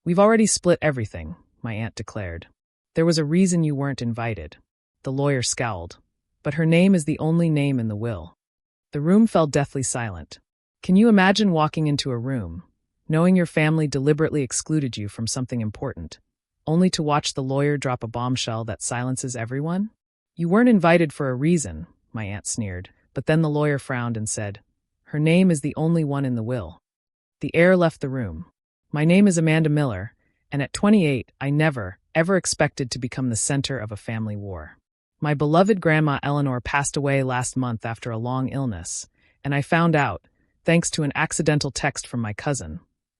"We've already split everything," my aunt declared. "There was a reason you weren't invited." The lawyer scowled. "But her name is the only name in the will." The room fell deathly silent. Can you imagine walking into a room, knowing your family deliberately excluded you from something important, only to watch the lawyer drop a bombshell that silences everyone? "You weren't invited for a reason," my aunt sneered, but then the lawyer frowned and said, "Her name is the only one in the will." The air left the room. My name is Amanda Miller, and at 28, I never, ever expected to become the center of a family war. My beloved grandma Eleanor passed away last month after a long illness, and I found out, thanks to an accidental text from my cousin,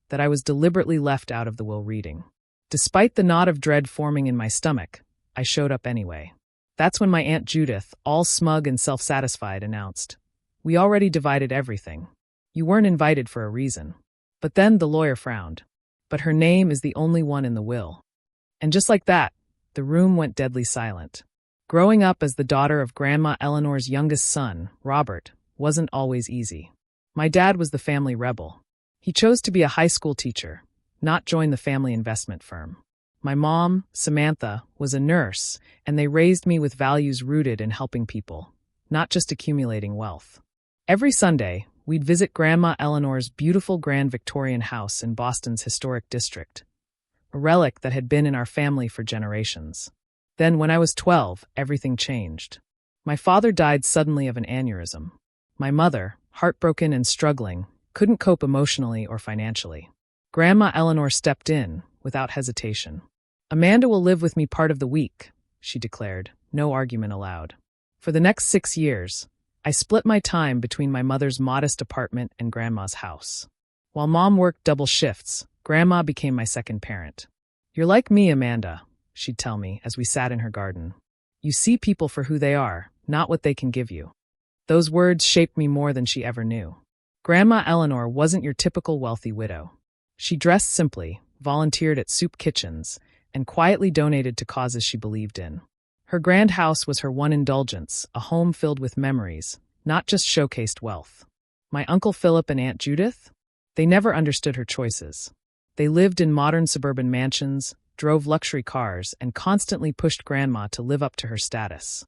that I was deliberately left out of the will reading. Despite the knot of dread forming in my stomach, I showed up anyway. That's when my Aunt Judith, all smug and self-satisfied, announced, "We already divided everything. You weren't invited for a reason." But then the lawyer frowned. "But her name is the only one in the will." And just like that, the room went deadly silent. Growing up as the daughter of Grandma Eleanor's youngest son, Robert, wasn't always easy. My dad was the family rebel. He chose to be a high school teacher, not join the family investment firm. My mom, Samantha, was a nurse, and they raised me with values rooted in helping people, not just accumulating wealth. Every Sunday, we'd visit Grandma Eleanor's beautiful grand Victorian house in Boston's historic district, a relic that had been in our family for generations. Then, when I was 12, everything changed. My father died suddenly of an aneurysm. My mother, heartbroken and struggling, couldn't cope emotionally or financially. Grandma Eleanor stepped in, without hesitation. "Amanda will live with me part of the week," she declared, no argument allowed. For the next 6 years, I split my time between my mother's modest apartment and Grandma's house. While Mom worked double shifts, Grandma became my second parent. "You're like me, Amanda," she'd tell me as we sat in her garden. "You see people for who they are, not what they can give you." Those words shaped me more than she ever knew. Grandma Eleanor wasn't your typical wealthy widow. She dressed simply, volunteered at soup kitchens, and quietly donated to causes she believed in. Her grand house was her one indulgence, a home filled with memories, not just showcased wealth. My Uncle Philip and Aunt Judith? They never understood her choices. They lived in modern suburban mansions, drove luxury cars, and constantly pushed Grandma to live up to her status.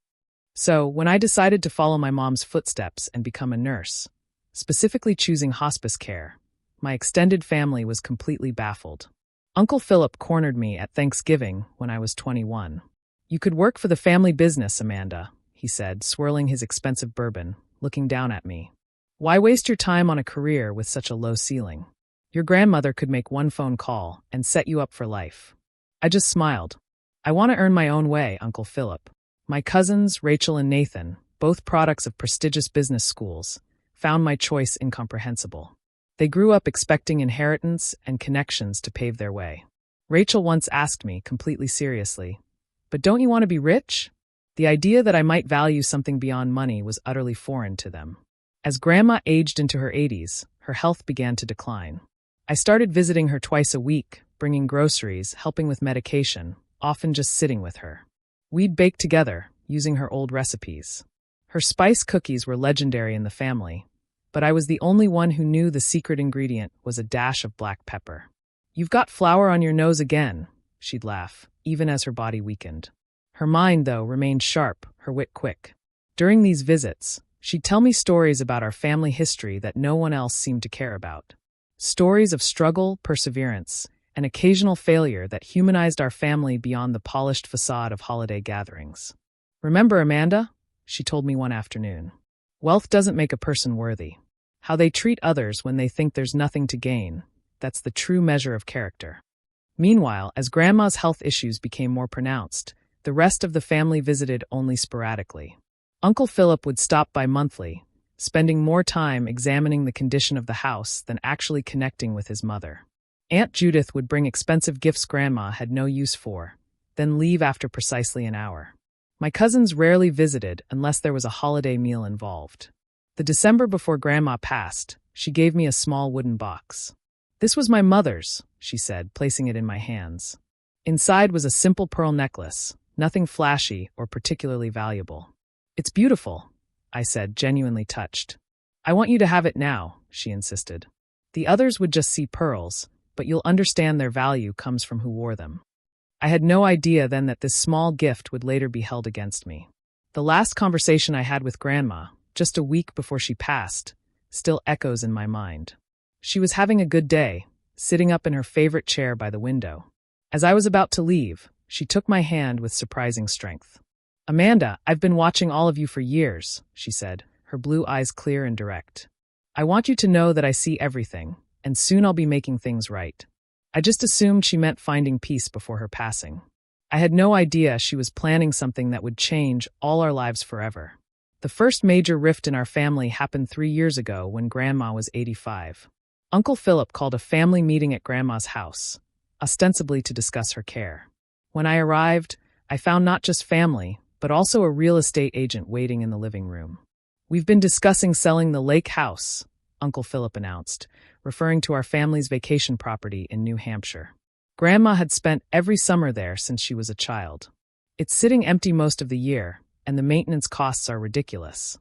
So, when I decided to follow my mom's footsteps and become a nurse, specifically choosing hospice care, my extended family was completely baffled. Uncle Philip cornered me at Thanksgiving when I was 21. "You could work for the family business, Amanda," he said, swirling his expensive bourbon, looking down at me. "Why waste your time on a career with such a low ceiling? Your grandmother could make one phone call and set you up for life." I just smiled. "I want to earn my own way, Uncle Philip." My cousins, Rachel and Nathan, both products of prestigious business schools, found my choice incomprehensible. They grew up expecting inheritance and connections to pave their way. Rachel once asked me, completely seriously, "But don't you want to be rich?" The idea that I might value something beyond money was utterly foreign to them. As Grandma aged into her 80s, her health began to decline. I started visiting her twice a week, bringing groceries, helping with medication, often just sitting with her. We'd bake together, using her old recipes. Her spice cookies were legendary in the family, but I was the only one who knew the secret ingredient was a dash of black pepper. "You've got flour on your nose again," she'd laugh, even as her body weakened. Her mind, though, remained sharp, her wit quick. During these visits, she'd tell me stories about our family history that no one else seemed to care about. Stories of struggle, perseverance, and occasional failure that humanized our family beyond the polished facade of holiday gatherings. "Remember, Amanda?" she told me one afternoon. "Wealth doesn't make a person worthy. How they treat others when they think there's nothing to gain, that's the true measure of character." Meanwhile, as Grandma's health issues became more pronounced, the rest of the family visited only sporadically. Uncle Philip would stop by monthly, spending more time examining the condition of the house than actually connecting with his mother. Aunt Judith would bring expensive gifts Grandma had no use for, then leave after precisely an hour. My cousins rarely visited unless there was a holiday meal involved. The December before Grandma passed, she gave me a small wooden box. "This was my mother's," she said, placing it in my hands. Inside was a simple pearl necklace, nothing flashy or particularly valuable. "It's beautiful," I said, genuinely touched. "I want you to have it now," she insisted. The others would just see pearls, but you'll understand their value comes from who wore them. I had no idea then that this small gift would later be held against me. The last conversation I had with Grandma, just a week before she passed, still echoes in my mind. She was having a good day, sitting up in her favorite chair by the window. As I was about to leave, she took my hand with surprising strength. "Amanda, I've been watching all of you for years," she said, her blue eyes clear and direct. "I want you to know that I see everything, and soon I'll be making things right." I just assumed she meant finding peace before her passing. I had no idea she was planning something that would change all our lives forever. The first major rift in our family happened 3 years ago when Grandma was 85. Uncle Philip called a family meeting at Grandma's house, ostensibly to discuss her care. When I arrived, I found not just family, but also a real estate agent waiting in the living room. "We've been discussing selling the lake house," Uncle Philip announced, referring to our family's vacation property in New Hampshire. Grandma had spent every summer there since she was a child. "It's sitting empty most of the year, and the maintenance costs are ridiculous."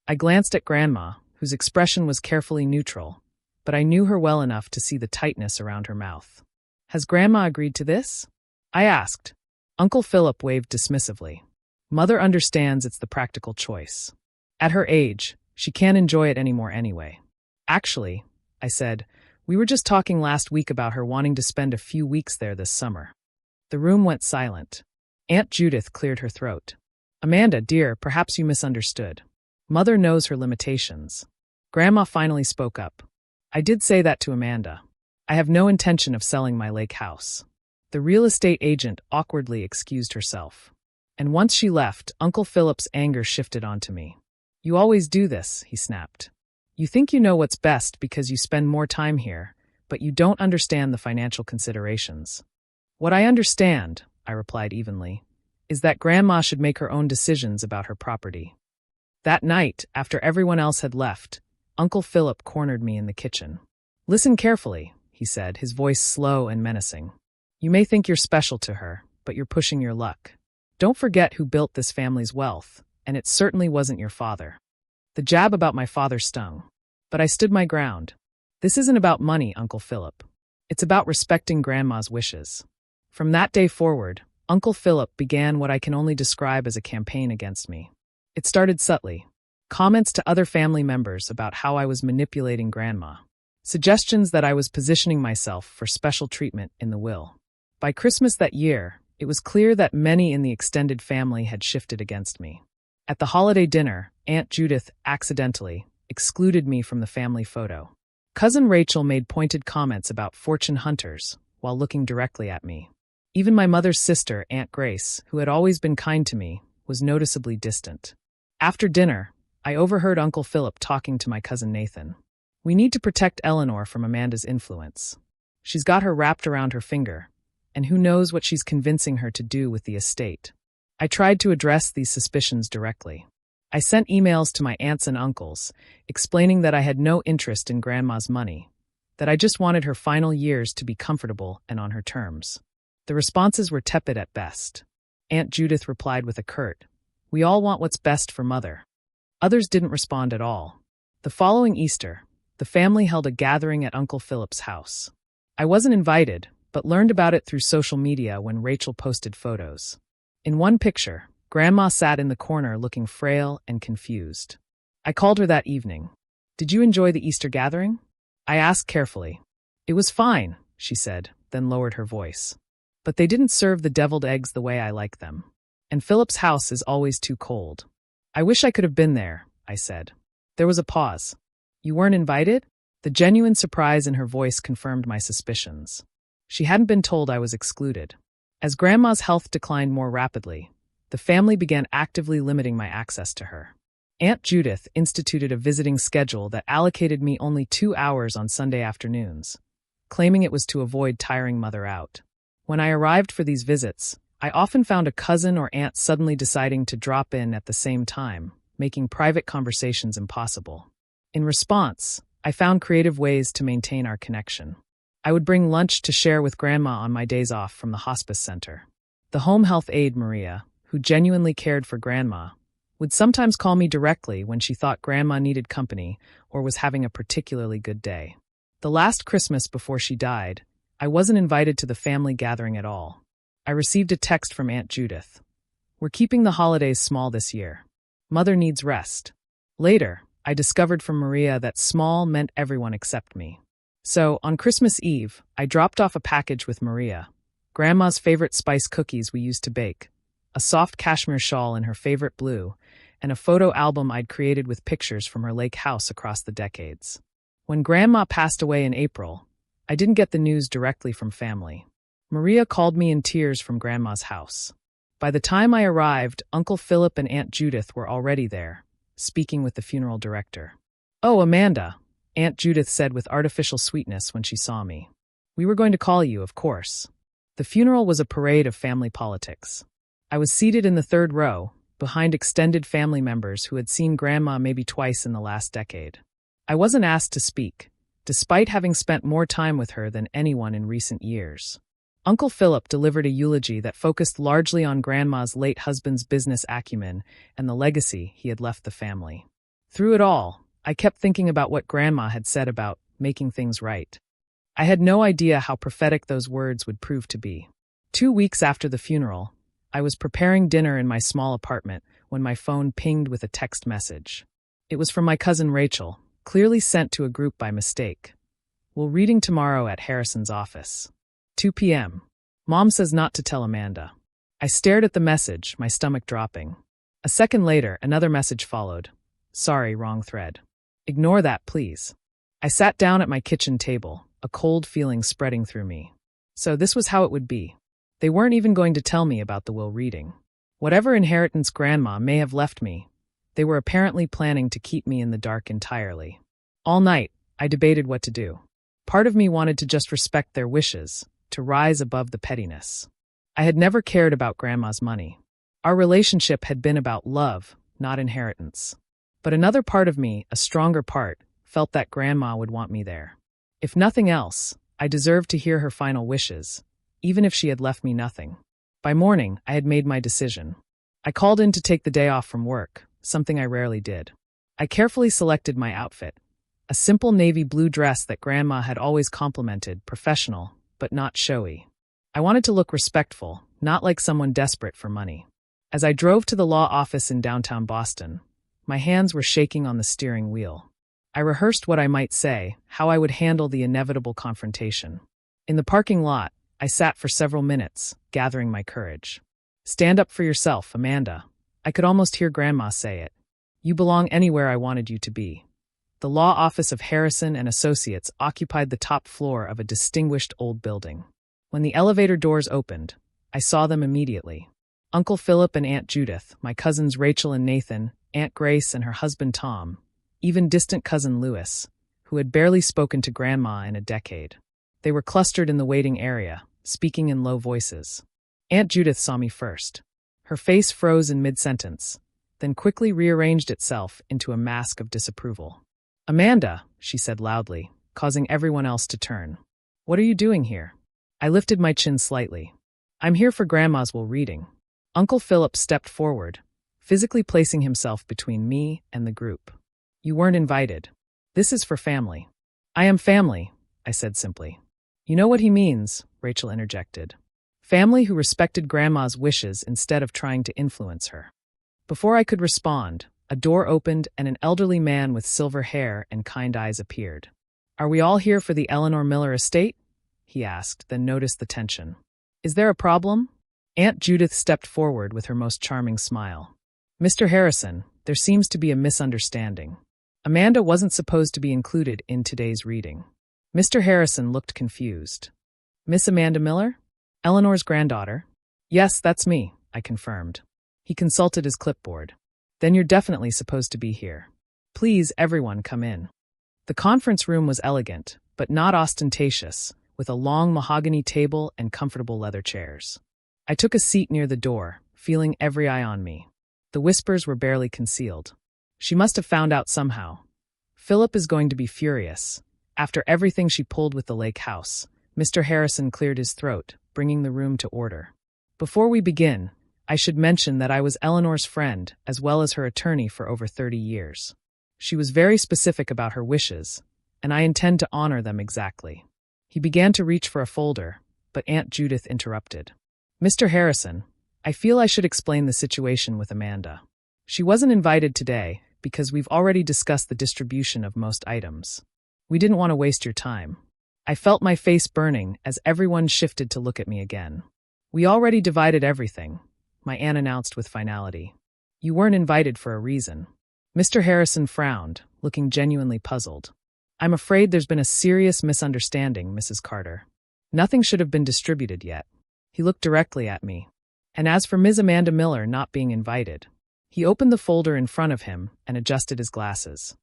I glanced at Grandma, whose expression was carefully neutral, but I knew her well enough to see the tightness around her mouth. "Has Grandma agreed to this?" I asked. Uncle Philip waved dismissively. "Mother understands it's the practical choice. At her age, she can't enjoy it anymore anyway." "Actually," I said, "we were just talking last week about her wanting to spend a few weeks there this summer." The room went silent. Aunt Judith cleared her throat. "Amanda, dear, perhaps you misunderstood. Mother knows her limitations." Grandma finally spoke up. "I did say that to Amanda. I have no intention of selling my lake house." The real estate agent awkwardly excused herself. And once she left, Uncle Philip's anger shifted onto me. "You always do this," he snapped. "You think you know what's best because you spend more time here, but you don't understand the financial considerations." "What I understand," I replied evenly, "is that Grandma should make her own decisions about her property." That night, after everyone else had left, Uncle Philip cornered me in the kitchen. "Listen carefully," he said, his voice slow and menacing. "You may think you're special to her, but you're pushing your luck. Don't forget who built this family's wealth, and it certainly wasn't your father." The jab about my father stung, but I stood my ground. "This isn't about money, Uncle Philip. It's about respecting Grandma's wishes." From that day forward, Uncle Philip began what I can only describe as a campaign against me. It started subtly. Comments to other family members about how I was manipulating Grandma. Suggestions that I was positioning myself for special treatment in the will. By Christmas that year, it was clear that many in the extended family had shifted against me. At the holiday dinner, Aunt Judith accidentally excluded me from the family photo. Cousin Rachel made pointed comments about fortune hunters while looking directly at me. Even my mother's sister, Aunt Grace, who had always been kind to me, was noticeably distant. After dinner, I overheard Uncle Philip talking to my cousin Nathan. "We need to protect Eleanor from Amanda's influence. She's got her wrapped around her finger, and who knows what she's convincing her to do with the estate." I tried to address these suspicions directly. I sent emails to my aunts and uncles, explaining that I had no interest in Grandma's money, that I just wanted her final years to be comfortable and on her terms. The responses were tepid at best. Aunt Judith replied with a curt, "We all want what's best for Mother." Others didn't respond at all. The following Easter, the family held a gathering at Uncle Philip's house. I wasn't invited, but learned about it through social media when Rachel posted photos. In one picture, Grandma sat in the corner looking frail and confused. I called her that evening. "Did you enjoy the Easter gathering?" I asked carefully. "It was fine," she said, then lowered her voice. "But they didn't serve the deviled eggs the way I like them. And Philip's house is always too cold." "I wish I could have been there," I said. There was a pause. "You weren't invited?" The genuine surprise in her voice confirmed my suspicions. She hadn't been told I was excluded. As Grandma's health declined more rapidly, the family began actively limiting my access to her. Aunt Judith instituted a visiting schedule that allocated me only 2 hours on Sunday afternoons, claiming it was to avoid tiring Mother out. When I arrived for these visits, I often found a cousin or aunt suddenly deciding to drop in at the same time, making private conversations impossible. In response, I found creative ways to maintain our connection. I would bring lunch to share with Grandma on my days off from the hospice center. The home health aide, Maria, who genuinely cared for Grandma, would sometimes call me directly when she thought Grandma needed company or was having a particularly good day. The last Christmas before she died, I wasn't invited to the family gathering at all. I received a text from Aunt Judith. We're keeping the holidays small this year. Mother needs rest. Later, I discovered from Maria that small meant everyone except me. So, on Christmas Eve, I dropped off a package with Maria, Grandma's favorite spice cookies we used to bake, a soft cashmere shawl in her favorite blue, and a photo album I'd created with pictures from her lake house across the decades. When Grandma passed away in April, I didn't get the news directly from family. Maria called me in tears from Grandma's house. By the time I arrived, Uncle Philip and Aunt Judith were already there, speaking with the funeral director. "Oh, Amanda," Aunt Judith said with artificial sweetness when she saw me. "We were going to call you, of course." The funeral was a parade of family politics. I was seated in the third row, behind extended family members who had seen Grandma maybe twice in the last decade. I wasn't asked to speak, despite having spent more time with her than anyone in recent years. Uncle Philip delivered a eulogy that focused largely on Grandma's late husband's business acumen and the legacy he had left the family. Through it all, I kept thinking about what Grandma had said about making things right. I had no idea how prophetic those words would prove to be. 2 weeks after the funeral, I was preparing dinner in my small apartment when my phone pinged with a text message. It was from my cousin Rachel, clearly sent to a group by mistake. "We're reading tomorrow at Harrison's office. 2 p.m. Mom says not to tell Amanda." I stared at the message, my stomach dropping. A second later, another message followed. "Sorry, wrong thread. Ignore that, please." I sat down at my kitchen table, a cold feeling spreading through me. So this was how it would be. They weren't even going to tell me about the will reading. Whatever inheritance Grandma may have left me, they were apparently planning to keep me in the dark entirely. All night, I debated what to do. Part of me wanted to just respect their wishes, to rise above the pettiness. I had never cared about Grandma's money. Our relationship had been about love, not inheritance. But another part of me, a stronger part, felt that Grandma would want me there. If nothing else, I deserved to hear her final wishes, even if she had left me nothing. By morning, I had made my decision. I called in to take the day off from work, something I rarely did. I carefully selected my outfit, a simple navy blue dress that Grandma had always complimented, professional, but not showy. I wanted to look respectful, not like someone desperate for money. As I drove to the law office in downtown Boston, my hands were shaking on the steering wheel. I rehearsed what I might say, how I would handle the inevitable confrontation. In the parking lot, I sat for several minutes, gathering my courage. "Stand up for yourself, Amanda." I could almost hear Grandma say it. "You belong anywhere I wanted you to be." The law office of Harrison and Associates occupied the top floor of a distinguished old building. When the elevator doors opened, I saw them immediately. Uncle Philip and Aunt Judith, my cousins Rachel and Nathan, Aunt Grace and her husband Tom, even distant cousin Louis, who had barely spoken to Grandma in a decade. They were clustered in the waiting area, speaking in low voices. Aunt Judith saw me first. Her face froze in mid-sentence, then quickly rearranged itself into a mask of disapproval. "Amanda," she said loudly, causing everyone else to turn. "What are you doing here?" I lifted my chin slightly. "I'm here for Grandma's will reading." Uncle Philip stepped forward, physically placing himself between me and the group. "You weren't invited. This is for family." "I am family," I said simply. "You know what he means," Rachel interjected. "Family who respected Grandma's wishes instead of trying to influence her." Before I could respond, a door opened and an elderly man with silver hair and kind eyes appeared. "Are we all here for the Eleanor Miller estate?" he asked, then noticed the tension. "Is there a problem?" Aunt Judith stepped forward with her most charming smile. "Mr. Harrison, there seems to be a misunderstanding. Amanda wasn't supposed to be included in today's reading." Mr. Harrison looked confused. "Miss Amanda Miller? Eleanor's granddaughter?" "Yes, that's me," I confirmed. He consulted his clipboard. "Then you're definitely supposed to be here. Please, everyone, come in." The conference room was elegant, but not ostentatious, with a long mahogany table and comfortable leather chairs. I took a seat near the door, feeling every eye on me. The whispers were barely concealed. She must have found out somehow. Philip is going to be furious. After everything she pulled with the lake house, Mr. Harrison cleared his throat, bringing the room to order. "Before we begin, I should mention that I was Eleanor's friend as well as her attorney for over 30 years. She was very specific about her wishes, and I intend to honor them exactly. He began to reach for a folder, but Aunt Judith interrupted. Mr. Harrison, I feel I should explain the situation with Amanda. She wasn't invited today because we've already discussed the distribution of most items. We didn't want to waste your time. I felt my face burning as everyone shifted to look at me again. We already divided everything, my aunt announced with finality. You weren't invited for a reason. Mr. Harrison frowned, looking genuinely puzzled. I'm afraid there's been a serious misunderstanding, Mrs. Carter. Nothing should have been distributed yet. He looked directly at me. And as for Ms. Amanda Miller not being invited, he opened the folder in front of him and adjusted his glasses.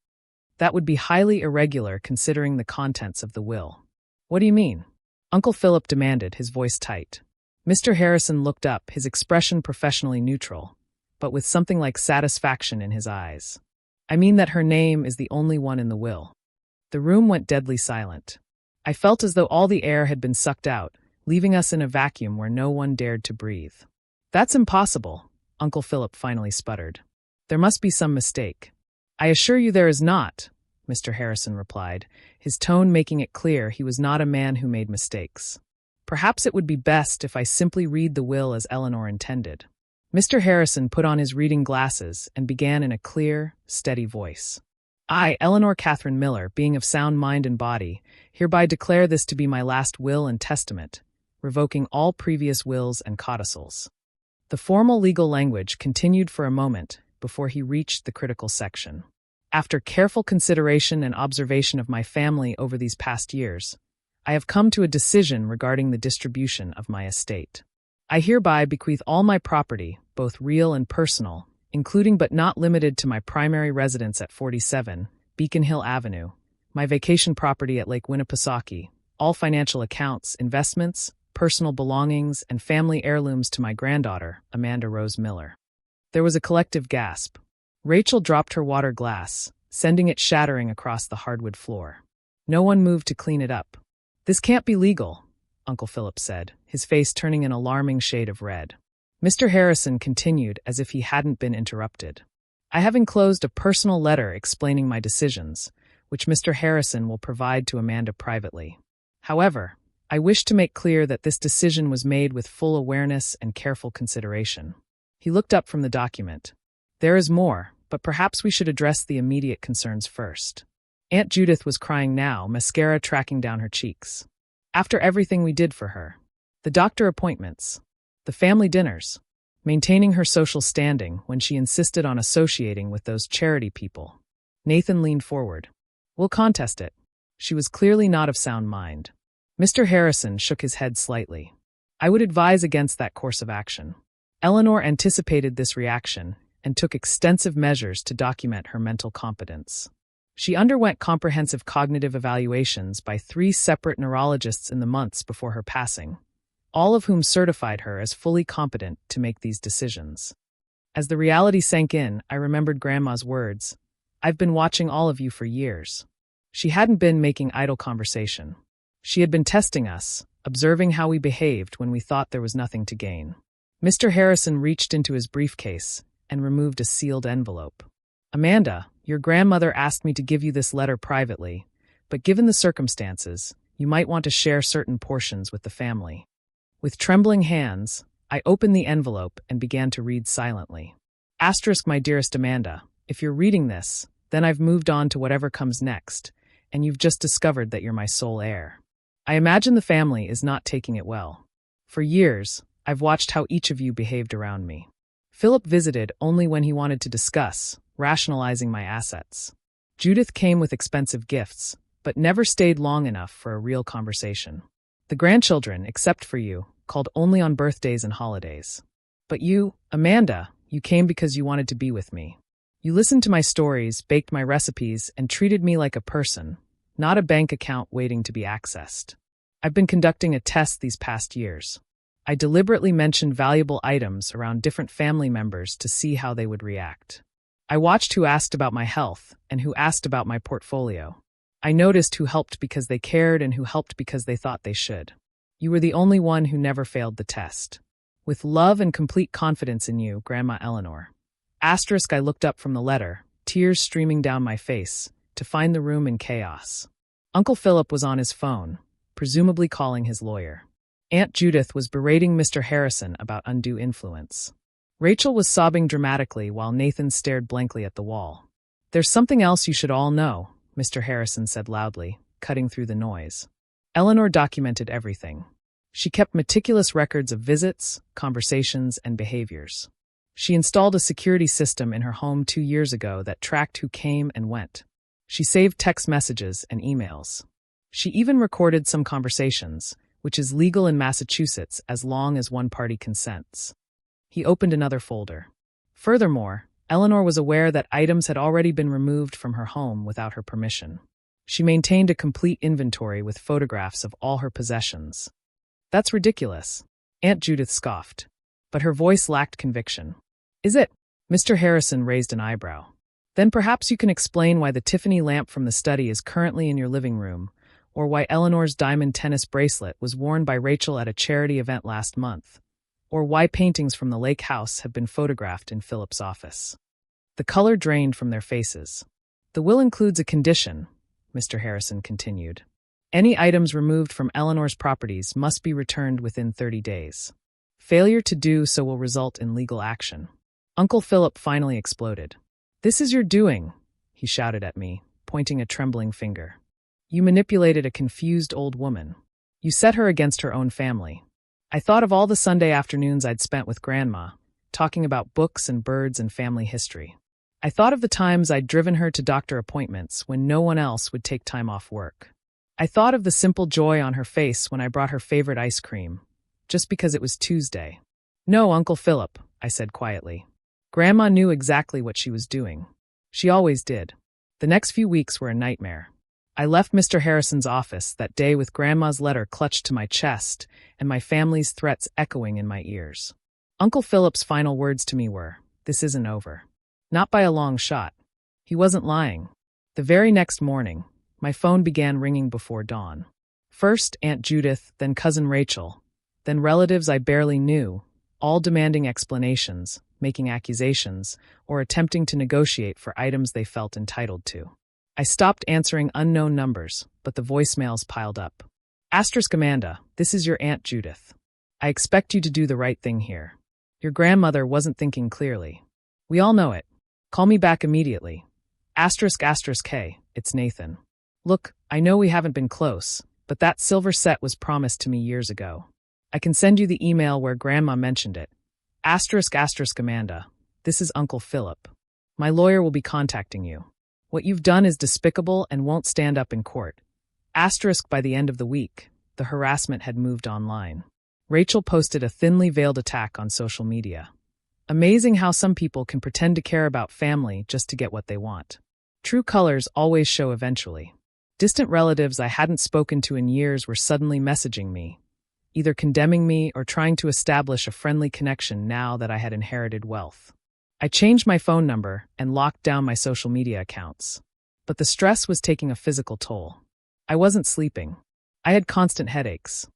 That would be highly irregular considering the contents of the will. What do you mean? Uncle Philip demanded, his voice tight. Mr. Harrison looked up, his expression professionally neutral, but with something like satisfaction in his eyes. I mean that her name is the only one in the will. The room went deadly silent. I felt as though all the air had been sucked out, leaving us in a vacuum where no one dared to breathe. That's impossible, Uncle Philip finally sputtered. There must be some mistake. I assure you there is not, Mr. Harrison replied, his tone making it clear he was not a man who made mistakes. Perhaps it would be best if I simply read the will as Eleanor intended. Mr. Harrison put on his reading glasses and began in a clear, steady voice. I, Eleanor Catherine Miller, being of sound mind and body, hereby declare this to be my last will and testament, revoking all previous wills and codicils. The formal legal language continued for a moment before he reached the critical section. After careful consideration and observation of my family over these past years, I have come to a decision regarding the distribution of my estate. I hereby bequeath all my property, both real and personal, including but not limited to my primary residence at 47 Beacon Hill Avenue, my vacation property at Lake Winnipesaukee, all financial accounts, investments, personal belongings, and family heirlooms to my granddaughter, Amanda Rose Miller. There was a collective gasp. Rachel dropped her water glass, sending it shattering across the hardwood floor. No one moved to clean it up. This can't be legal, Uncle Philip said, his face turning an alarming shade of red. Mr. Harrison continued as if he hadn't been interrupted. I have enclosed a personal letter explaining my decisions, which Mr. Harrison will provide to Amanda privately. However, I wish to make clear that this decision was made with full awareness and careful consideration. He looked up from the document. There is more, but perhaps we should address the immediate concerns first. Aunt Judith was crying now, mascara tracking down her cheeks. After everything we did for her, the doctor appointments, the family dinners, maintaining her social standing when she insisted on associating with those charity people. Nathan leaned forward. We'll contest it. She was clearly not of sound mind. Mr. Harrison shook his head slightly. I would advise against that course of action. Eleanor anticipated this reaction and took extensive measures to document her mental competence. She underwent comprehensive cognitive evaluations by 3 separate neurologists in the months before her passing, all of whom certified her as fully competent to make these decisions. As the reality sank in, I remembered Grandma's words, I've been watching all of you for years. She hadn't been making idle conversation. She had been testing us, observing how we behaved when we thought there was nothing to gain. Mr. Harrison reached into his briefcase and removed a sealed envelope. Amanda, your grandmother asked me to give you this letter privately, but given the circumstances, you might want to share certain portions with the family. With trembling hands, I opened the envelope and began to read silently. Asterisk, my dearest Amanda, if you're reading this, then I've moved on to whatever comes next, and you've just discovered that you're my sole heir. I imagine the family is not taking it well. For years, I've watched how each of you behaved around me. Philip visited only when he wanted to discuss, rationalizing my assets. Judith came with expensive gifts, but never stayed long enough for a real conversation. The grandchildren, except for you, called only on birthdays and holidays. But you, Amanda, you came because you wanted to be with me. You listened to my stories, baked my recipes, and treated me like a person, not a bank account waiting to be accessed. I've been conducting a test these past years. I deliberately mentioned valuable items around different family members to see how they would react. I watched who asked about my health and who asked about my portfolio. I noticed who helped because they cared and who helped because they thought they should. You were the only one who never failed the test. With love and complete confidence in you, Grandma Eleanor. Asterisk, I looked up from the letter, tears streaming down my face, to find the room in chaos. Uncle Philip was on his phone, presumably calling his lawyer. Aunt Judith was berating Mr. Harrison about undue influence. Rachel was sobbing dramatically while Nathan stared blankly at the wall. "There's something else you should all know," Mr. Harrison said loudly, cutting through the noise. Eleanor documented everything. She kept meticulous records of visits, conversations, and behaviors. She installed a security system in her home 2 years ago that tracked who came and went. She saved text messages and emails. She even recorded some conversations, which is legal in Massachusetts as long as one party consents. He opened another folder. Furthermore, Eleanor was aware that items had already been removed from her home without her permission. She maintained a complete inventory with photographs of all her possessions. "That's ridiculous," Aunt Judith scoffed, but her voice lacked conviction. "Is it?" Mr. Harrison raised an eyebrow. "Then perhaps you can explain why the Tiffany lamp from the study is currently in your living room, or why Eleanor's diamond tennis bracelet was worn by Rachel at a charity event last month, or why paintings from the lake house have been photographed in Philip's office." The color drained from their faces. "The will includes a condition," Mr. Harrison continued. "Any items removed from Eleanor's properties must be returned within 30 days. Failure to do so will result in legal action." Uncle Philip finally exploded. "This is your doing," he shouted at me, pointing a trembling finger. "You manipulated a confused old woman. You set her against her own family." I thought of all the Sunday afternoons I'd spent with Grandma, talking about books and birds and family history. I thought of the times I'd driven her to doctor appointments when no one else would take time off work. I thought of the simple joy on her face when I brought her favorite ice cream, just because it was Tuesday. "No, Uncle Philip," I said quietly. Grandma knew exactly what she was doing. She always did. The next few weeks were a nightmare. I left Mr. Harrison's office that day with Grandma's letter clutched to my chest and my family's threats echoing in my ears. Uncle Philip's final words to me were, "This isn't over." Not by a long shot. He wasn't lying. The very next morning, my phone began ringing before dawn. First Aunt Judith, then Cousin Rachel, then relatives I barely knew, all demanding explanations, making accusations, or attempting to negotiate for items they felt entitled to. I stopped answering unknown numbers, but the voicemails piled up. "Amanda, this is your Aunt Judith. I expect you to do the right thing here. Your grandmother wasn't thinking clearly. We all know it. Call me back immediately. **K, it's Nathan. Look, I know we haven't been close, but that silver set was promised to me years ago. I can send you the email where Grandma mentioned it. **Amanda, this is Uncle Philip. My lawyer will be contacting you. What you've done is despicable and won't stand up in court. By the end of the week, the harassment had moved online. Rachel posted a thinly veiled attack on social media. Amazing how some people can pretend to care about family just to get what they want. True colors always show eventually. Distant relatives I hadn't spoken to in years were suddenly messaging me, either condemning me or trying to establish a friendly connection now that I had inherited wealth. I changed my phone number and locked down my social media accounts. But the stress was taking a physical toll. I wasn't sleeping. I had constant headaches.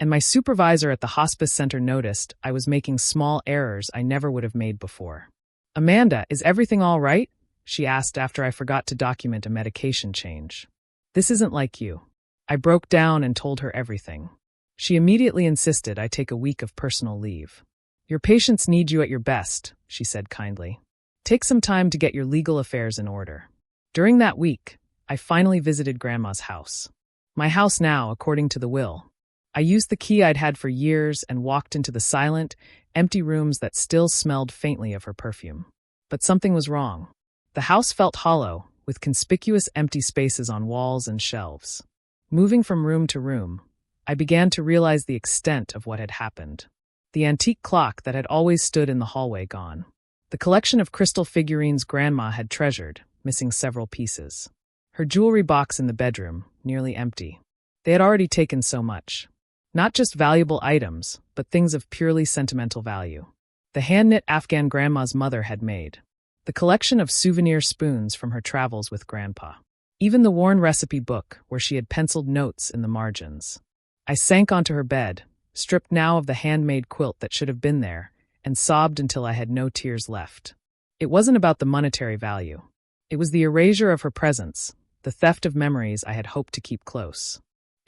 And my supervisor at the hospice center noticed I was making small errors I never would have made before. "Amanda, is everything all right?" she asked after I forgot to document a medication change. "This isn't like you." I broke down and told her everything. She immediately insisted I take a week of personal leave. "Your patients need you at your best," she said kindly. "Take some time to get your legal affairs in order." During that week, I finally visited Grandma's house. My house now, according to the will. I used the key I'd had for years and walked into the silent, empty rooms that still smelled faintly of her perfume. But something was wrong. The house felt hollow, with conspicuous empty spaces on walls and shelves. Moving from room to room, I began to realize the extent of what had happened. The antique clock that had always stood in the hallway gone. The collection of crystal figurines Grandma had treasured, missing several pieces. Her jewelry box in the bedroom, nearly empty. They had already taken so much. Not just valuable items, but things of purely sentimental value. The hand-knit Afghan Grandma's mother had made. The collection of souvenir spoons from her travels with Grandpa. Even the worn recipe book where she had penciled notes in the margins. I sank onto her bed, stripped now of the handmade quilt that should have been there, and sobbed until I had no tears left. It wasn't about the monetary value. It was the erasure of her presence, the theft of memories I had hoped to keep close.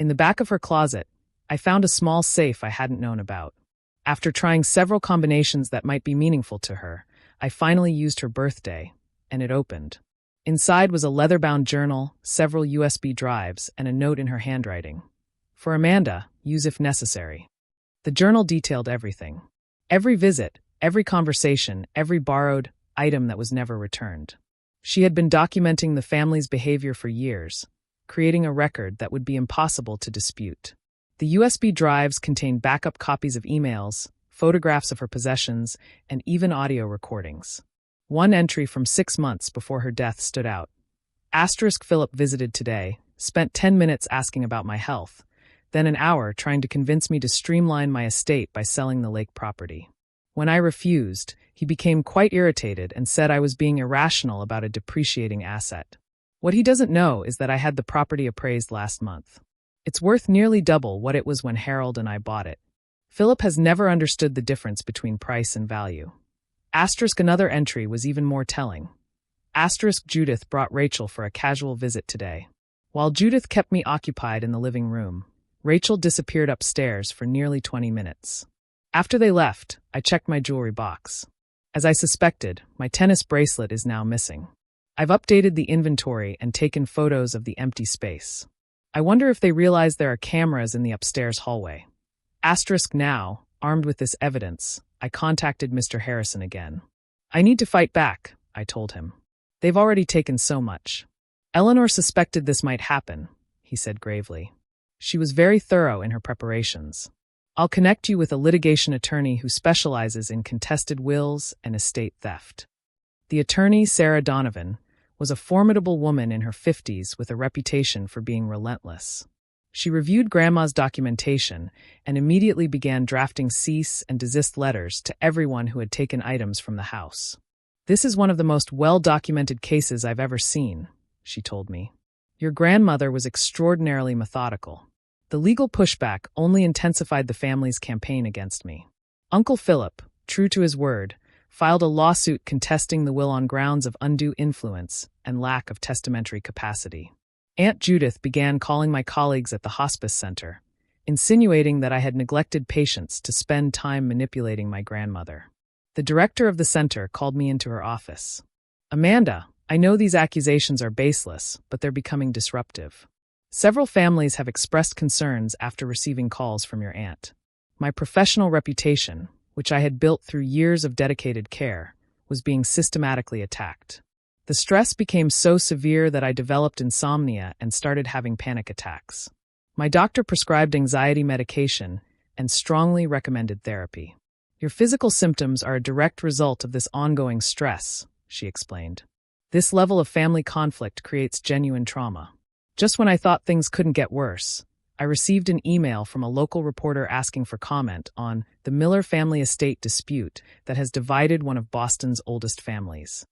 In the back of her closet, I found a small safe I hadn't known about. After trying several combinations that might be meaningful to her, I finally used her birthday, and it opened. Inside was a leather-bound journal, several USB drives, and a note in her handwriting. For Amanda, use if necessary. The journal detailed everything. Every visit, every conversation, every borrowed item that was never returned. She had been documenting the family's behavior for years, creating a record that would be impossible to dispute. The USB drives contained backup copies of emails, photographs of her possessions, and even audio recordings. One entry from 6 months before her death stood out. Philip visited today, spent 10 minutes asking about my health, then an hour trying to convince me to streamline my estate by selling the lake property. When I refused, he became quite irritated and said I was being irrational about a depreciating asset. What he doesn't know is that I had the property appraised last month. It's worth nearly double what it was when Harold and I bought it. Philip has never understood the difference between price and value. Another entry was even more telling. Judith brought Rachel for a casual visit today. While Judith kept me occupied in the living room, Rachel disappeared upstairs for nearly 20 minutes. After they left, I checked my jewelry box. As I suspected, my tennis bracelet is now missing. I've updated the inventory and taken photos of the empty space. I wonder if they realize there are cameras in the upstairs hallway. Now, armed with this evidence, I contacted Mr. Harrison again. I need to fight back, I told him. They've already taken so much. Eleanor suspected this might happen, he said gravely. She was very thorough in her preparations. I'll connect you with a litigation attorney who specializes in contested wills and estate theft. The attorney, Sarah Donovan, was a formidable woman in her 50s with a reputation for being relentless. She reviewed Grandma's documentation and immediately began drafting cease and desist letters to everyone who had taken items from the house. This is one of the most well-documented cases I've ever seen, she told me. Your grandmother was extraordinarily methodical. The legal pushback only intensified the family's campaign against me. Uncle Philip, true to his word, filed a lawsuit contesting the will on grounds of undue influence and lack of testamentary capacity. Aunt Judith began calling my colleagues at the hospice center, insinuating that I had neglected patients to spend time manipulating my grandmother. The director of the center called me into her office. Amanda, I know these accusations are baseless, but they're becoming disruptive. Several families have expressed concerns after receiving calls from your aunt. My professional reputation, which I had built through years of dedicated care, was being systematically attacked. The stress became so severe that I developed insomnia and started having panic attacks. My doctor prescribed anxiety medication and strongly recommended therapy. Your physical symptoms are a direct result of this ongoing stress, she explained. This level of family conflict creates genuine trauma. Just when I thought things couldn't get worse, I received an email from a local reporter asking for comment on the Miller family estate dispute that has divided one of Boston's oldest families.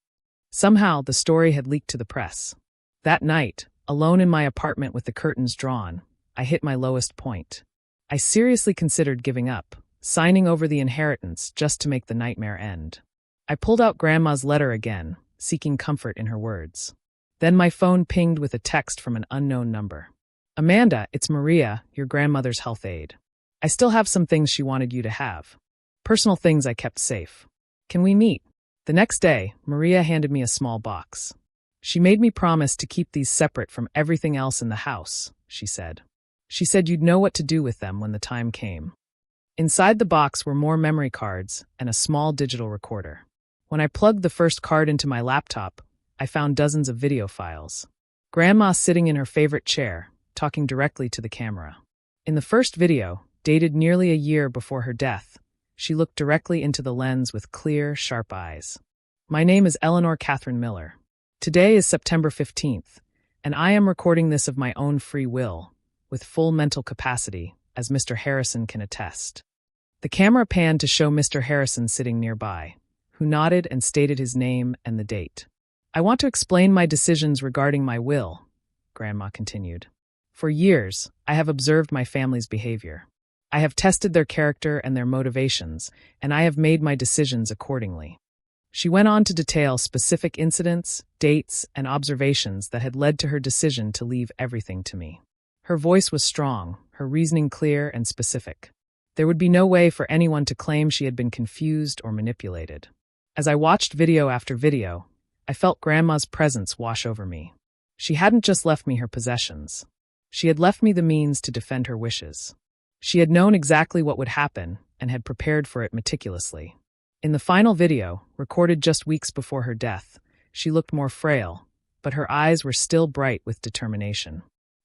Somehow, the story had leaked to the press. That night, alone in my apartment with the curtains drawn, I hit my lowest point. I seriously considered giving up, signing over the inheritance just to make the nightmare end. I pulled out Grandma's letter again, seeking comfort in her words. Then my phone pinged with a text from an unknown number. Amanda, it's Maria, your grandmother's health aide. I still have some things she wanted you to have. Personal things I kept safe. Can we meet? The next day, Maria handed me a small box. She made me promise to keep these separate from everything else in the house, she said. She said you'd know what to do with them when the time came. Inside the box were more memory cards and a small digital recorder. When I plugged the first card into my laptop, I found dozens of video files. Grandma sitting in her favorite chair, talking directly to the camera. In the first video, dated nearly a year before her death, she looked directly into the lens with clear, sharp eyes. My name is Eleanor Catherine Miller. Today is September 15th, and I am recording this of my own free will, with full mental capacity, as Mr. Harrison can attest. The camera panned to show Mr. Harrison sitting nearby, who nodded and stated his name and the date. I want to explain my decisions regarding my will, Grandma continued. For years, I have observed my family's behavior. I have tested their character and their motivations, and I have made my decisions accordingly. She went on to detail specific incidents, dates, and observations that had led to her decision to leave everything to me. Her voice was strong, her reasoning clear and specific. There would be no way for anyone to claim she had been confused or manipulated. As I watched video after video, I felt Grandma's presence wash over me. She hadn't just left me her possessions. She had left me the means to defend her wishes. She had known exactly what would happen and had prepared for it meticulously. In the final video, recorded just weeks before her death, she looked more frail, but her eyes were still bright with determination.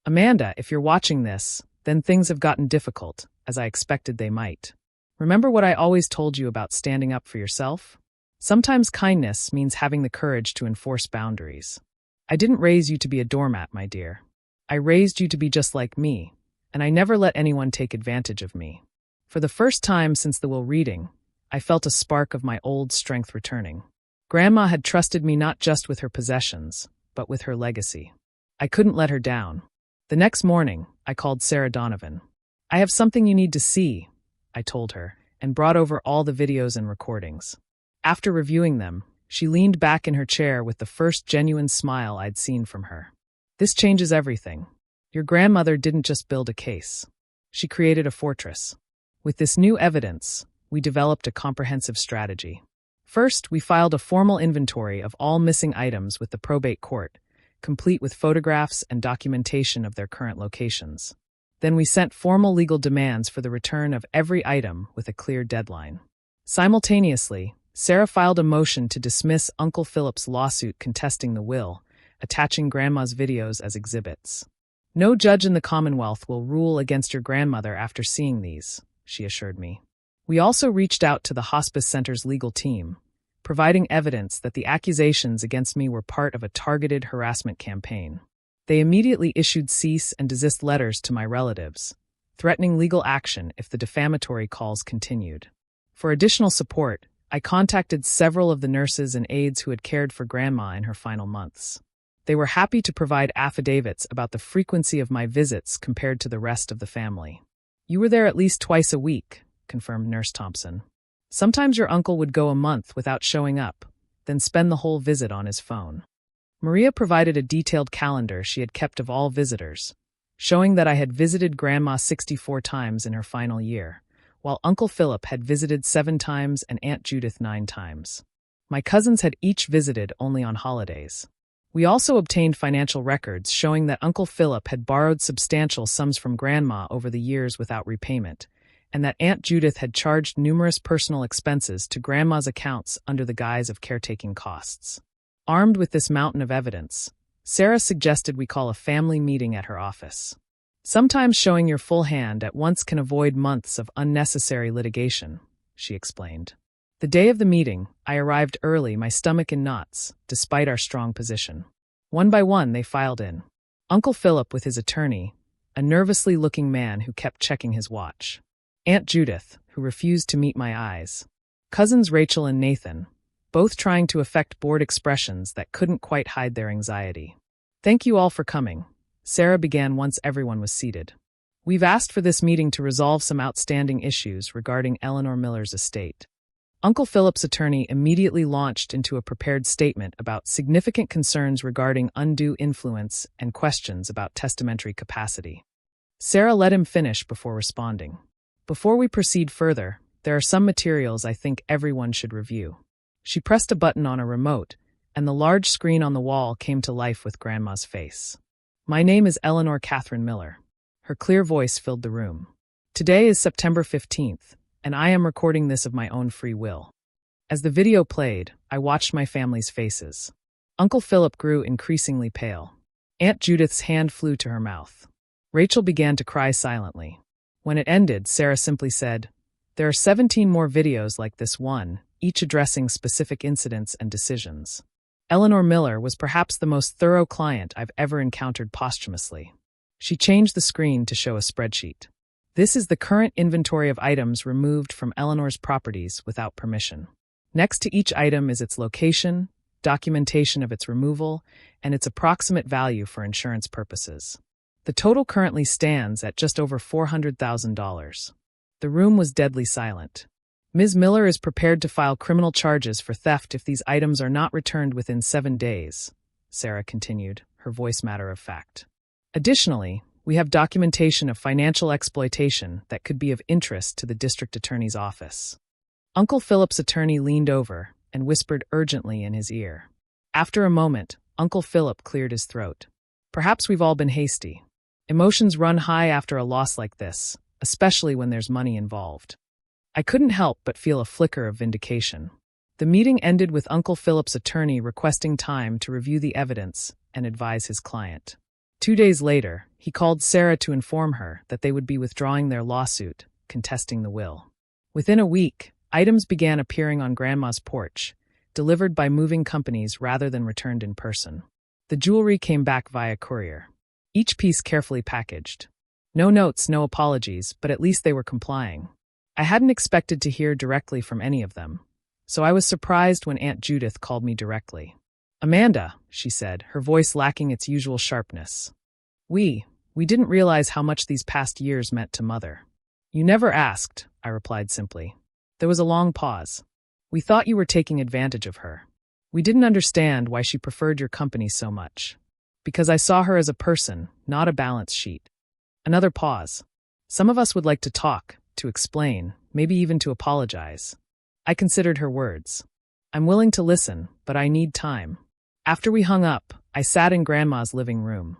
Amanda, if you're watching this, then things have gotten difficult, as I expected they might. Remember what I always told you about standing up for yourself? Sometimes kindness means having the courage to enforce boundaries. I didn't raise you to be a doormat, my dear. I raised you to be just like me, and I never let anyone take advantage of me. For the first time since the will reading, I felt a spark of my old strength returning. Grandma had trusted me not just with her possessions, but with her legacy. I couldn't let her down. The next morning, I called Sarah Donovan. I have something you need to see, I told her, and brought over all the videos and recordings. After reviewing them, she leaned back in her chair with the first genuine smile I'd seen from her. This changes everything. Your grandmother didn't just build a case. She created a fortress. With this new evidence, we developed a comprehensive strategy. First, we filed a formal inventory of all missing items with the probate court, complete with photographs and documentation of their current locations. Then we sent formal legal demands for the return of every item with a clear deadline. Simultaneously, Sarah filed a motion to dismiss Uncle Philip's lawsuit contesting the will, attaching Grandma's videos as exhibits. No judge in the Commonwealth will rule against your grandmother after seeing these, she assured me. We also reached out to the hospice center's legal team, providing evidence that the accusations against me were part of a targeted harassment campaign. They immediately issued cease and desist letters to my relatives, threatening legal action if the defamatory calls continued. For additional support, I contacted several of the nurses and aides who had cared for Grandma in her final months. They were happy to provide affidavits about the frequency of my visits compared to the rest of the family. You were there at least twice a week, confirmed Nurse Thompson. Sometimes your uncle would go a month without showing up, then spend the whole visit on his phone. Maria provided a detailed calendar she had kept of all visitors, showing that I had visited Grandma 64 times in her final year, while Uncle Philip had visited 7 times and Aunt Judith 9 times. My cousins had each visited only on holidays. We also obtained financial records showing that Uncle Philip had borrowed substantial sums from Grandma over the years without repayment, and that Aunt Judith had charged numerous personal expenses to Grandma's accounts under the guise of caretaking costs. Armed with this mountain of evidence, Sarah suggested we call a family meeting at her office. Sometimes showing your full hand at once can avoid months of unnecessary litigation, she explained. The day of the meeting, I arrived early, my stomach in knots, despite our strong position. One by one, they filed in. Uncle Philip with his attorney, a nervously looking man who kept checking his watch. Aunt Judith, who refused to meet my eyes. Cousins Rachel and Nathan, both trying to affect bored expressions that couldn't quite hide their anxiety. Thank you all for coming, Sarah began once everyone was seated. We've asked for this meeting to resolve some outstanding issues regarding Eleanor Miller's estate. Uncle Philip's attorney immediately launched into a prepared statement about significant concerns regarding undue influence and questions about testamentary capacity. Sarah let him finish before responding. Before we proceed further, there are some materials I think everyone should review. She pressed a button on a remote, and the large screen on the wall came to life with Grandma's face. My name is Eleanor Catherine Miller. Her clear voice filled the room. Today is September 15th, and I am recording this of my own free will. As the video played, I watched my family's faces. Uncle Philip grew increasingly pale. Aunt Judith's hand flew to her mouth. Rachel began to cry silently. When it ended, Sarah simply said, "There are 17 more videos like this one, each addressing specific incidents and decisions." Eleanor Miller was perhaps the most thorough client I've ever encountered posthumously. She changed the screen to show a spreadsheet. This is the current inventory of items removed from Eleanor's properties without permission. Next to each item is its location, documentation of its removal, and its approximate value for insurance purposes. The total currently stands at just over $400,000. The room was deadly silent. Ms. Miller is prepared to file criminal charges for theft if these items are not returned within 7 days, Sarah continued, her voice matter of fact. Additionally, We have documentation of financial exploitation that could be of interest to the district attorney's office. Uncle Philip's attorney leaned over and whispered urgently in his ear. After a moment, Uncle Philip cleared his throat. Perhaps we've all been hasty. Emotions run high after a loss like this, especially when there's money involved. I couldn't help but feel a flicker of vindication. The meeting ended with Uncle Philip's attorney requesting time to review the evidence and advise his client. 2 days later, he called Sarah to inform her that they would be withdrawing their lawsuit, contesting the will. Within a week, items began appearing on Grandma's porch, delivered by moving companies rather than returned in person. The jewelry came back via courier, each piece carefully packaged. No notes, no apologies, but at least they were complying. I hadn't expected to hear directly from any of them, so I was surprised when Aunt Judith called me directly. "Amanda," she said, her voice lacking its usual sharpness. We didn't realize how much these past years meant to Mother." "You never asked," I replied simply. There was a long pause. "We thought you were taking advantage of her. We didn't understand why she preferred your company so much. Because I saw her as a person, not a balance sheet." Another pause. "Some of us would like to talk, to explain, maybe even to apologize." I considered her words. "I'm willing to listen, but I need time." After we hung up, I sat in Grandma's living room.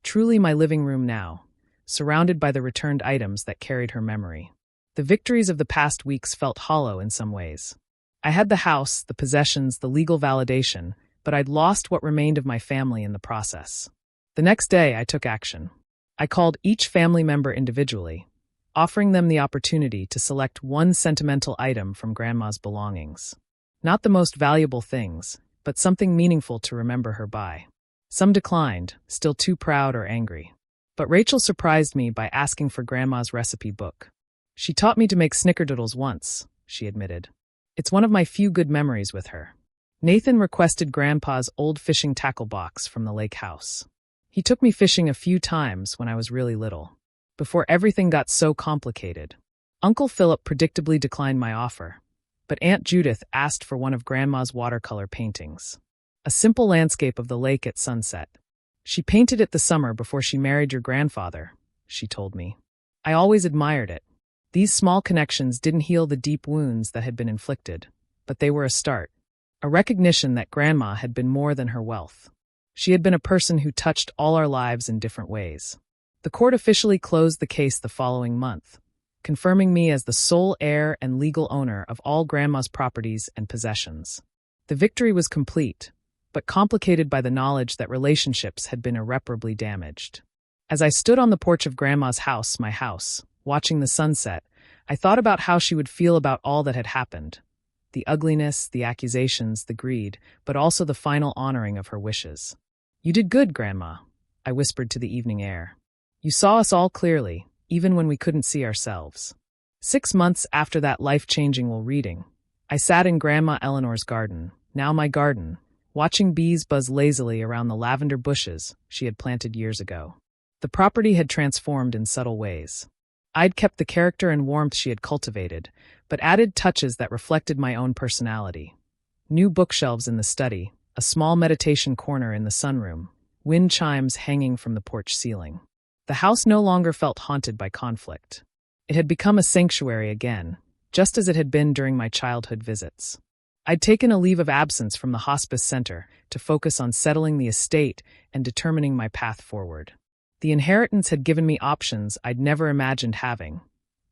Truly my living room now, surrounded by the returned items that carried her memory. The victories of the past weeks felt hollow in some ways. I had the house, the possessions, the legal validation, but I'd lost what remained of my family in the process. The next day, I took action. I called each family member individually, offering them the opportunity to select one sentimental item from Grandma's belongings. Not the most valuable things, but something meaningful to remember her by. Some declined, still too proud or angry. But Rachel surprised me by asking for Grandma's recipe book. "She taught me to make snickerdoodles once," she admitted. "It's one of my few good memories with her." Nathan requested Grandpa's old fishing tackle box from the lake house. He took me fishing a few times when I was really little, before everything got so complicated. Uncle Philip predictably declined my offer, but Aunt Judith asked for one of Grandma's watercolor paintings. A simple landscape of the lake at sunset. "She painted it the summer before she married your grandfather," she told me. I always admired it. These small connections didn't heal the deep wounds that had been inflicted, but they were a start. A recognition that Grandma had been more than her wealth. She had been a person who touched all our lives in different ways. The court officially closed the case the following month, confirming me as the sole heir and legal owner of all Grandma's properties and possessions. The victory was complete, but complicated by the knowledge that relationships had been irreparably damaged. As I stood on the porch of Grandma's house, my house, watching the sunset, I thought about how she would feel about all that had happened. The ugliness, the accusations, the greed, but also the final honoring of her wishes. "You did good, Grandma," I whispered to the evening air. "You saw us all clearly, even when we couldn't see ourselves." 6 months after that life-changing reading, I sat in Grandma Eleanor's garden, now my garden, watching bees buzz lazily around the lavender bushes she had planted years ago. The property had transformed in subtle ways. I'd kept the character and warmth she had cultivated, but added touches that reflected my own personality. New bookshelves in the study, a small meditation corner in the sunroom, wind chimes hanging from the porch ceiling. The house no longer felt haunted by conflict. It had become a sanctuary again, just as it had been during my childhood visits. I'd taken a leave of absence from the hospice center to focus on settling the estate and determining my path forward. The inheritance had given me options I'd never imagined having,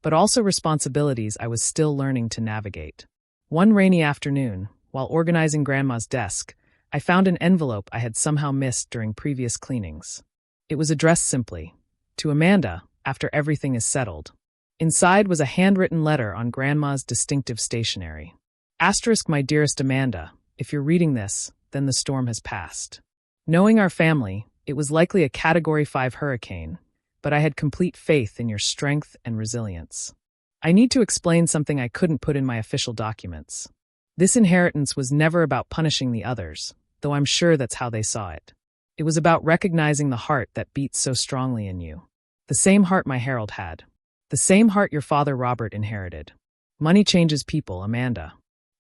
but also responsibilities I was still learning to navigate. One rainy afternoon, while organizing Grandma's desk, I found an envelope I had somehow missed during previous cleanings. It was addressed simply, "To Amanda, after everything is settled." Inside was a handwritten letter on Grandma's distinctive stationery. Asterisk, "My dearest Amanda, if you're reading this, then the storm has passed." Knowing our family, it was likely a Category 5 hurricane, but I had complete faith in your strength and resilience. I need to explain something I couldn't put in my official documents. This inheritance was never about punishing the others, though I'm sure that's how they saw it. It was about recognizing the heart that beats so strongly in you. The same heart my Harold had. The same heart your father Robert inherited. Money changes people, Amanda.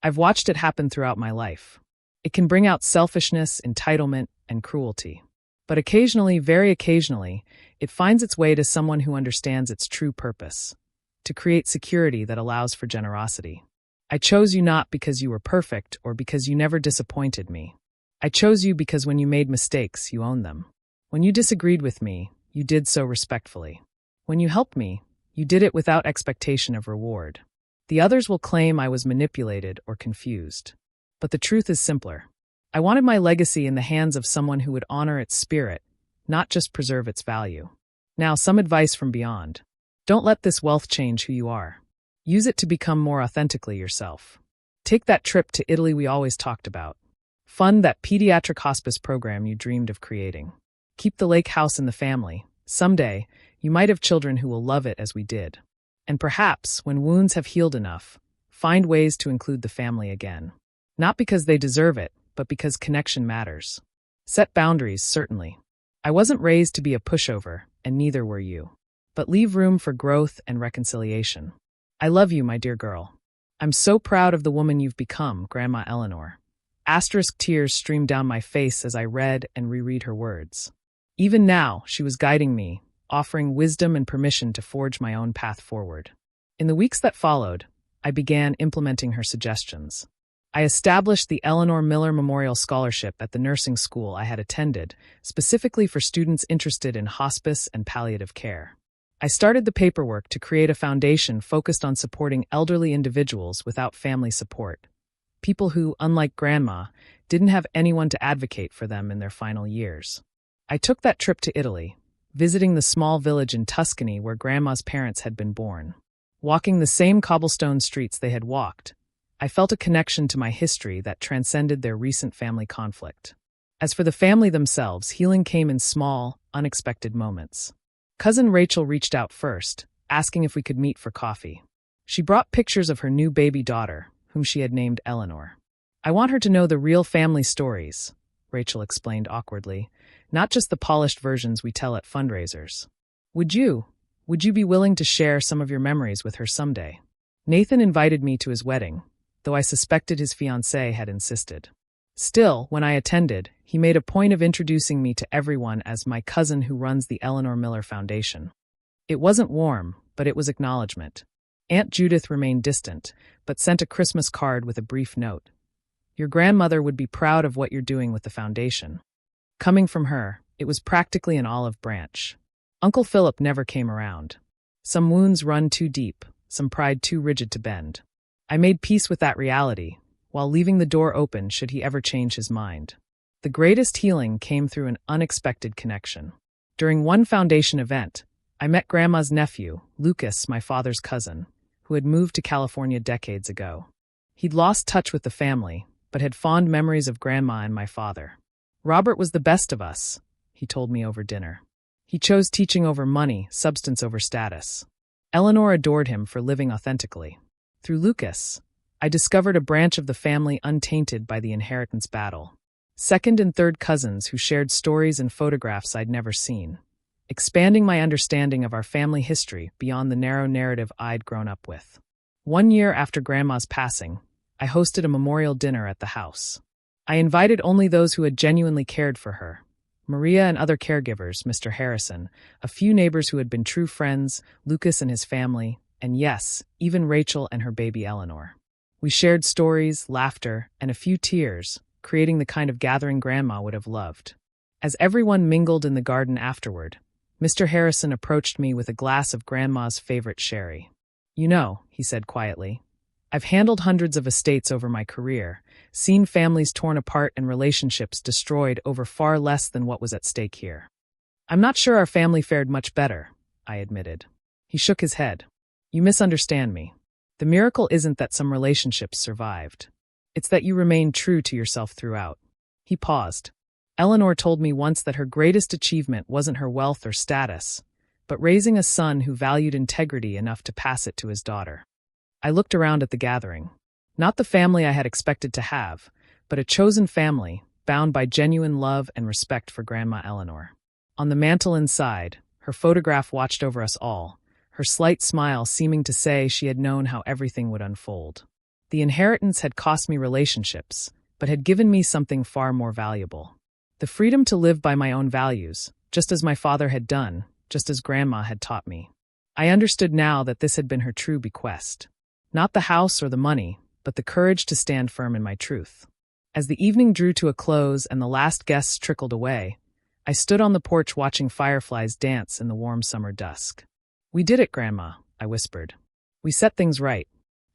I've watched it happen throughout my life. It can bring out selfishness, entitlement, and cruelty. But occasionally, very occasionally, It finds its way to someone who understands its true purpose, to create security that allows for generosity. I chose you not because you were perfect or because you never disappointed me. I chose you because when you made mistakes, you owned them. When you disagreed with me, you did so respectfully. When you helped me, you did it without expectation of reward. The others will claim I was manipulated or confused. But the truth is simpler. I wanted my legacy in the hands of someone who would honor its spirit, not just preserve its value. Now, some advice from beyond. Don't let this wealth change who you are. Use it to become more authentically yourself. Take that trip to Italy we always talked about. Fund that pediatric hospice program you dreamed of creating. Keep the lake house in the family. Someday, you might have children who will love it as we did. And perhaps, when wounds have healed enough, find ways to include the family again. Not because they deserve it, but because connection matters. Set boundaries, certainly. I wasn't raised to be a pushover, and neither were you. But leave room for growth and reconciliation. I love you, my dear girl. I'm so proud of the woman you've become, Grandma Eleanor. Asterisk tears streamed down my face as I read and reread her words. Even now, she was guiding me, offering wisdom and permission to forge my own path forward. In the weeks that followed, I began implementing her suggestions. I established the Eleanor Miller Memorial Scholarship at the nursing school I had attended, specifically for students interested in hospice and palliative care. I started the paperwork to create a foundation focused on supporting elderly individuals without family support. People who, unlike Grandma, didn't have anyone to advocate for them in their final years. I took that trip to Italy, visiting the small village in Tuscany where Grandma's parents had been born. Walking the same cobblestone streets they had walked, I felt a connection to my history that transcended their recent family conflict. As for the family themselves, healing came in small, unexpected moments. Cousin Rachel reached out first, asking if we could meet for coffee. She brought pictures of her new baby daughter, whom she had named Eleanor. "I want her to know the real family stories," Rachel explained awkwardly, "not just the polished versions we tell at fundraisers. Would you be willing to share some of your memories with her someday?" Nathan invited me to his wedding, though I suspected his fiancée had insisted. Still, when I attended, he made a point of introducing me to everyone as my cousin who runs the Eleanor Miller Foundation. It wasn't warm, but it was acknowledgement. Aunt Judith remained distant, but sent a Christmas card with a brief note. "Your grandmother would be proud of what you're doing with the foundation." Coming from her, it was practically an olive branch. Uncle Philip never came around. Some wounds run too deep, some pride too rigid to bend. I made peace with that reality, while leaving the door open should he ever change his mind. The greatest healing came through an unexpected connection. During one foundation event, I met Grandma's nephew, Lucas, my father's cousin, who had moved to California decades ago. He'd lost touch with the family, but had fond memories of Grandma and my father. "Robert was the best of us," he told me over dinner. "He chose teaching over money, substance over status." Eleanor adored him for living authentically. Through Lucas, I discovered a branch of the family untainted by the inheritance battle. Second and third cousins who shared stories and photographs I'd never seen, expanding my understanding of our family history beyond the narrow narrative I'd grown up with. 1 year after Grandma's passing, I hosted a memorial dinner at the house. I invited only those who had genuinely cared for her. Maria and other caregivers, Mr. Harrison, a few neighbors who had been true friends, Lucas and his family, and yes, even Rachel and her baby Eleanor. We shared stories, laughter, and a few tears, creating the kind of gathering Grandma would have loved. As everyone mingled in the garden afterward, Mr. Harrison approached me with a glass of Grandma's favorite sherry. "You know," he said quietly, "I've handled hundreds of estates over my career, seen families torn apart and relationships destroyed over far less than what was at stake here. I'm not sure our family fared much better," I admitted. He shook his head. "You misunderstand me. The miracle isn't that some relationships survived. It's that you remained true to yourself throughout." He paused. "Eleanor told me once that her greatest achievement wasn't her wealth or status, but raising a son who valued integrity enough to pass it to his daughter." I looked around at the gathering. Not the family I had expected to have, but a chosen family, bound by genuine love and respect for Grandma Eleanor. On the mantel inside, her photograph watched over us all, her slight smile seeming to say she had known how everything would unfold. The inheritance had cost me relationships, but had given me something far more valuable. The freedom to live by my own values, just as my father had done, just as Grandma had taught me. I understood now that this had been her true bequest. Not the house or the money, but the courage to stand firm in my truth. As the evening drew to a close and the last guests trickled away, I stood on the porch watching fireflies dance in the warm summer dusk. "We did it, Grandma," I whispered. "We set things right.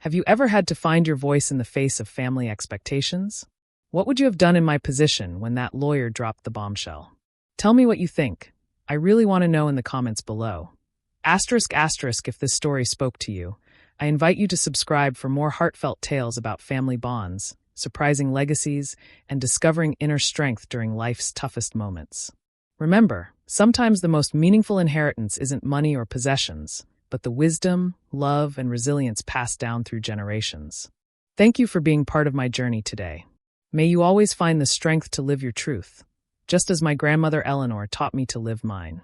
Have you ever had to find your voice in the face of family expectations? What would you have done in my position when that lawyer dropped the bombshell? Tell me what you think. I really want to know in the comments below. Asterisk asterisk if this story spoke to you. I invite you to subscribe for more heartfelt tales about family bonds, surprising legacies, and discovering inner strength during life's toughest moments. Remember, sometimes the most meaningful inheritance isn't money or possessions, but the wisdom, love, and resilience passed down through generations. Thank you for being part of my journey today. May you always find the strength to live your truth, just as my grandmother Eleanor taught me to live mine.